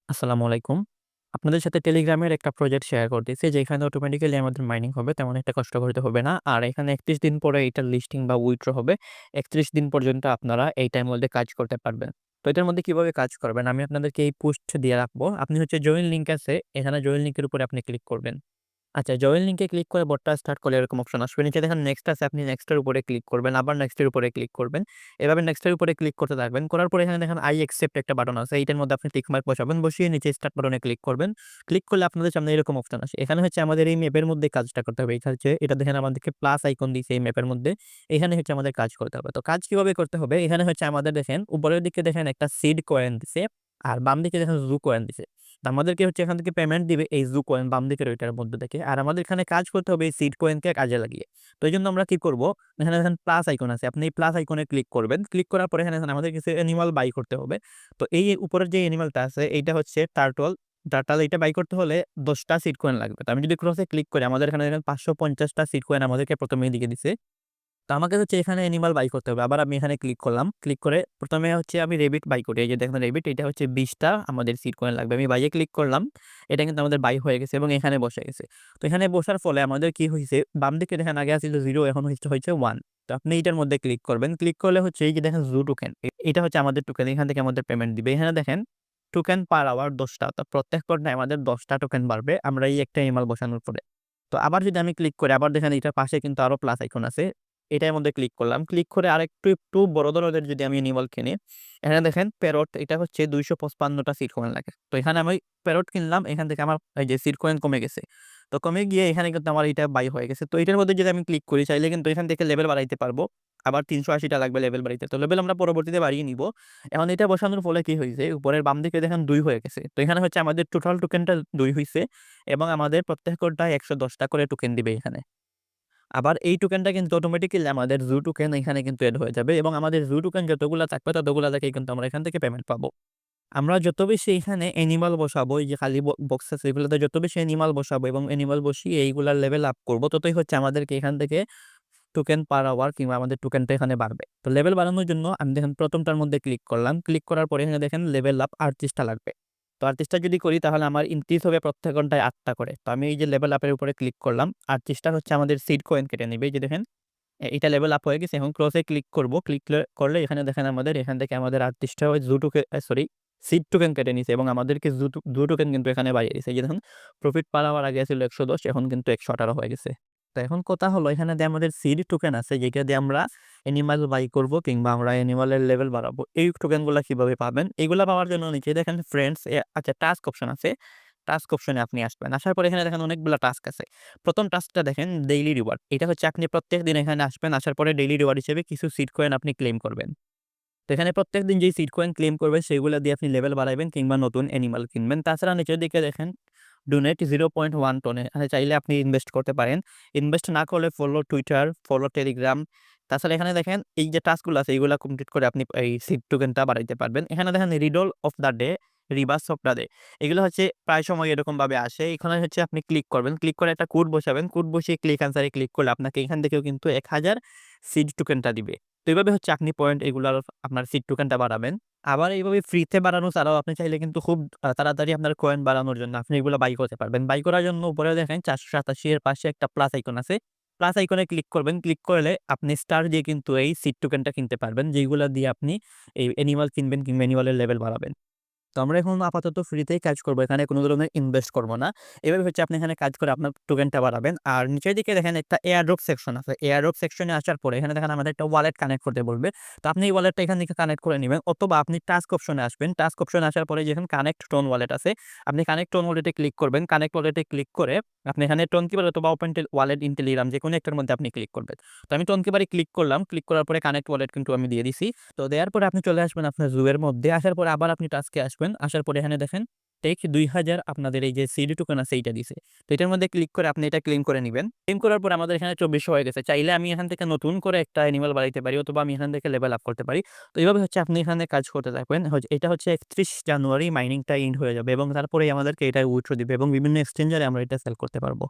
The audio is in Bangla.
আসসালামু আলাইকুম। আপনাদের সাথে টেলিগ্রামের একটা প্রজেক্ট শেয়ার করতেছি যেখানে অটোমেটিক্যালি আমাদের মাইনিং হবে। তেমন একটা কষ্ট করতে হবে না। আর এখানে ৩১ দিন পরে এটার লিস্টিং বা উইথড্র হবে। ৩১ দিন পর্যন্ত আপনারা এইটার মধ্যে কাজ করতে পারবেন। তো এটার মধ্যে কিভাবে কাজ করবেন আমি আপনাদেরকে এই পোস্ট দিয়ে রাখবো। আপনি হচ্ছে জয়েন লিংক আছে, এখানে জয়েন লিংকের উপরে আপনি ক্লিক করবেন। আচ্ছা, জয়েন লিংকে ক্লিক করে বটটা স্টার্ট করলে এরকম অপশন আসবে। নিচে দেখেন নেক্সট আছে, আপনি নেক্সট এর উপরে ক্লিক করবেন। আবার নেক্সট এর উপরে ক্লিক করবেন। এভাবে নেক্সট এর উপরে ক্লিক করতে থাকবেন। করার পরে এখানে দেখেন আই অ্যাকসেপ্ট একটা বাটন আছে। এইটার মধ্যে আপনি টিক মার্ক বসাবেন। বসিয়ে নিচে স্টার্ট বাটনে ক্লিক করবেন। ক্লিক করলে আপনাদের সামনে এরকম অপশন আসে। এখানে হচ্ছে আমাদের এই ম্যাপের মধ্যে কাজটা করতে হবে। এখানে হচ্ছে এটা দেখেন আমাদেরকে প্লাস আইকন দিয়েছে এই ম্যাপের মধ্যে। এখানে হচ্ছে আমাদের কাজ করতে হবে। তো কাজ কিভাবে করতে হবে? এখানে হচ্ছে আমাদের দেখেন উপরের দিকে দেখেন একটা সিড কয়েন দিছে। আর বাম দিকে দেখেন জু কয়েন দিছে। তো আমাদেরকে হচ্ছে এখান থেকে পেমেন্ট দিবে এই জু কয়েন বাম দিকের ওইটার মধ্যে থেকে। আর আমাদের এখানে কাজ করতে হবে এই সিড কয়েনকে কাজে লাগিয়ে। তো এইজন্য আমরা কি করব? এখানে দেখেন প্লাস আইকন আছে। আপনি এই প্লাস আইকনে ক্লিক করবেন। ক্লিক করার পরে এখানে দেখেন আমাদের কিছু অ্যানিমাল বাই করতে হবে। তো এই উপরের যে অ্যানিমালটা আছে এইটা হচ্ছে টার্টল। টার্টল এইটা বাই করতে হলে ১০ টা সিড কয়েন লাগবে। তো আমি যদি ক্রসে ক্লিক করি আমাদের এখানে দেখেন ৫৫০ টা সিড কয়েন আমাদেরকে ১ম এই দিয়ে দিছে। তো আমাকে হচ্ছে এখানে অ্যানিমাল বাই করতে হবে। আবার আমি এখানে ক্লিক করলাম। ক্লিক করে ১ম এ হচ্ছে আমি র‍্যাবিট বাই করি। এই যে দেখেন র‍্যাবিট এটা হচ্ছে ২০ টা আমাদের সিড কয়েন লাগবে। আমি বাইয়ে ক্লিক করলাম। এটা কিন্তু আমাদের বাই হয়ে গেছে এবং এখানে বসে গেছে। তো এখানে বসার ফলে আমাদের কি হইছে, বাম দিকে দেখেন আগে আছিল 0 এখন হইছে 1। তো আপনি এটার মধ্যে ক্লিক করবেন। ক্লিক করলে হচ্ছে এই যে দেখেন জু টোকেন। এটা হচ্ছে আমাদের টোকেন। এখান থেকে আমাদের পেমেন্ট দিবে। এখানে দেখেন টোকেন পার আওয়ার ১০ টা। অর্থাৎ প্রত্যেক ঘন্টায় আমাদের ১০ টা টোকেন বাড়বে আমরা এই একটা অ্যানিমাল বসানোর পরে। তো আবার যদি আমি ক্লিক করি, আবার দেখেন এটার পাশে কিন্তু আরো প্লাস আইকন আছে। এটার মধ্যে ক্লিক করলাম। ক্লিক করে একটু বড় ধরনের যদি আমি অ্যানিমাল কিনি, এখানে দেখেন প্যারট এটা হচ্ছে ২৫৫ টা সিড কয়েন লাগে। তো এখানে আমি প্যারট কিনলাম। এখান থেকে আমার এই যে সিড কয়েন কমে গেছে। তো কমে গিয়ে এখানে কিন্তু আমার এটা বাই হয়ে গেছে। তো এটার মধ্যে যদি আমি ক্লিক করি চাইলে কিন্তু এখান থেকে লেভেল বাড়াইতে পারবো। আবার ৩৮০ টা লাগবে লেভেল বাড়াইতে। তো লেভেল আমরা পরবর্তীতে বাড়িয়ে নিব। এখন এটা বসানোর ফলে কি হইছে, উপরের বাম দিকে দেখেন ২ হয়ে গেছে। তো এখানে হচ্ছে আমাদের টোটাল টোকেনটা ২ হইছে এবং আমাদের প্রত্যেক ঘন্টায় ১১০ টা করে টোকেন দিবে এখানে। আবার এই টোকেনটা কিন্তু অটোমেটিক্যালি আমাদের জু টোকেন এখানে কিন্তু এড হয়ে যাবে এবং আমাদের জু টোকেন যতগুলা থাকবে ততগুলা থেকেই কিন্তু আমরা এখান থেকে পেমেন্ট পাবো। আমরা যত বেশি এখানে অ্যানিমাল বসাবো, এই যে খালি বক্স আছে এগুলোতে যত বেশি অ্যানিমাল বসাবো এবং অ্যানিমাল বসিয়ে এইগুলার লেভেল আপ করব, ততই হচ্ছে আমাদেরকে এখান থেকে টোকেন পার আওয়ার কিংবা আমাদের টোকেনটা এখানে বাড়বে। তো লেভেল বাড়ানোর জন্য আমি দেখেন ১ম টার মধ্যে ক্লিক করলাম। ক্লিক করার পরে এখানে দেখেন লেভেল আপ ৩৮ টা লাগবে। তো ৩৮ টা যদি করি তাহলে আমার ইনক্রিজ হবে প্রত্যেক ঘন্টায় ৮ টা করে। তো আমি এই যে লেভেল আপের উপরে ক্লিক করলাম। ৩৮ টা হচ্ছে আমাদের সিড কয়েন কেটে নিবে। এই যে দেখেন এটা লেভেল আপ হয়ে গেছে। এখন ক্রসে ক্লিক করব। ক্লিক করলে এখানে দেখেন আমাদের এখান থেকে আমাদের ৩৮ টা জু টোকেন সরি সিড টোকেন কেটে নিছে এবং আমাদেরকে জু টোকেন কিন্তু এখানে বাড়িয়ে দিছে। এই যে দেখুন প্রফিট পার আওয়ার আগে ছিল ১১০ এখন কিন্তু ১১৮ হয়ে গেছে। তো এখন কথা হলো এখানে দিয়ে আমাদের সিড টোকেন আছে যেটা দিয়ে আমরা অ্যানিমাল বাই করব কিংবা আমরা অ্যানিমালের লেভেল বাড়াবো। এই টোকেনগুলা কিভাবে পাবেন? এগুলা পাওয়ার জন্য নিচে দেখেন ফ্রেন্ডস আচ্ছা টাস্ক অপশন আছে। টাস্ক অপশনে আপনি আসবেন। আসার পরে এখানে দেখেন অনেকগুলা টাস্ক আছে। ১ম টাস্কটা দেখেন ডেইলি রিওয়ার্ড। এটা হচ্ছে আপনি প্রত্যেকদিন এখানে আসবেন। আসার পরে ডেইলি রিওয়ার্ড হিসেবে কিছু সিড কয়েন আপনি ক্লেইম করবেন। তো এখানে প্রত্যেকদিন যেই সিড কয়েন ক্লেইম করবেন সেগুলা দিয়ে আপনি লেভেল বাড়াইবেন কিংবা নতুন অ্যানিমাল কিনবেন। তাছাড়া নিচের দিকে দেখেন ডোনেট 0.1 টনে চাইলে আপনি ইনভেস্ট করতে পারেন। ইনভেস্ট না করলে ফলো টুইটার, ফলো টেলিগ্রাম। তাছাড়া এখানে দেখেন এই যে টাস্কগুলো আছে এগুলা কমপ্লিট করে আপনি এই সিড টোকেনটা বাড়াইতে পারবেন। এখানে দেখেন riddle of the day, reverse of the day. এগুলো হচ্ছে প্রায় সময় এরকমভাবে আসে। এখানে হচ্ছে আপনি ক্লিক করবেন। ক্লিক করে একটা কোড বসাবেন। কোড বসিয়ে ক্লিক আনসারে ক্লিক করলে আপনাকে এখান থেকেও কিন্তু ১,০০০ সিড টোকেনটা দিবে। তো এভাবে হচ্ছে আপনি পয়েন্ট এগুলার আপনার সিড টোকেনটা বাড়াবেন। আবার এইভাবে ফ্রিতে বাড়ানো ছাড়াও আপনি চাইলে কিন্তু খুব তাড়াতাড়ি আপনার কয়েন বাড়ানোর জন্য আপনি এগুলো বাই করতে পারবেন। বাই করার জন্য উপরে দেখেন ৪৮৭ এর পাশে একটা প্লাস আইকন আছে। প্লাস আইকনে ক্লিক করবেন। ক্লিক করলে আপনি স্টার দিয়ে কিন্তু এই সিড টোকেনটা কিনতে পারবেন। যেইগুলা দিয়ে আপনি এই অ্যানিমাল কিনবেন কিংবা অ্যানিমালের লেভেল বাড়াবেন। তো আমরা এখন আপাতত ফ্রিতেই কাজ করব। এখানে কোন ধরনের ইনভেস্ট করব না। এভাবে হচ্ছে আপনি এখানে কাজ করে আপনার টোকেনটা বাড়াবেন। আর নিচের দিকে দেখেন একটা এয়ারড্রপ সেকশন আছে। এয়ারড্রপ সেকশনে আসার পরে এখানে দেখেন আমাদের একটা ওয়ালেট কানেক্ট করতে বলবে। তো আপনি এই ওয়ালেটটা এখান থেকে কানেক্ট করে নিবেন অথবা আপনি টাস্ক অপশনে আসবেন। টাস্ক অপশনে আসার পরে যেখানে কানেক্ট টোন ওয়ালেট আছে, আপনি কানেক্ট টোন ওয়ালেটে ক্লিক করবেন। কানেক্ট ওয়ালেটে ক্লিক করে আপনি এখানে টোনকিপার অথবা ওপেন ওয়ালেট ইন টেলিগ্রাম যেকোনো একটার মধ্যে আপনি ক্লিক করবেন। তো আমি টোনকিপারে ক্লিক করলাম। ক্লিক করার পরে কানেক্ট ওয়ালেট কিন্তু আমি দিয়ে দিছি। তো দেওয়ার পরে আপনি চলে আসবেন আপনার জু এর মধ্যে। আসার পরে আবার আপনি টাস্কে আসবেন। আসার পরে এখানে দেখেন টেক ২,০০০ আপনাদের এই যে সিডি টোকেন আছে এইটা দিছে। তো এটার মধ্যে ক্লিক করে আপনি এটা ক্লেইম করে নিবেন। ক্লেইম করার পরে আমাদের এখানে ২৪০০ হয়ে গেছে। চাইলে আমি এখান থেকে নতুন করে একটা অ্যানিমাল বাড়াইতে পারি অথবা আমি এখান থেকে লেভেল আপ করতে পারি। তো এভাবে হচ্ছে আপনি এখানে কাজ করতে থাকবেন। এটা হচ্ছে ৩১ জানুয়ারি মাইনিংটা এন্ড হয়ে যাবে এবং তারপরেই আমাদেরকে এটা উইথড্র দিবে এবং বিভিন্ন এক্সচেঞ্জারে আমরা এটা সেল করতে পারব।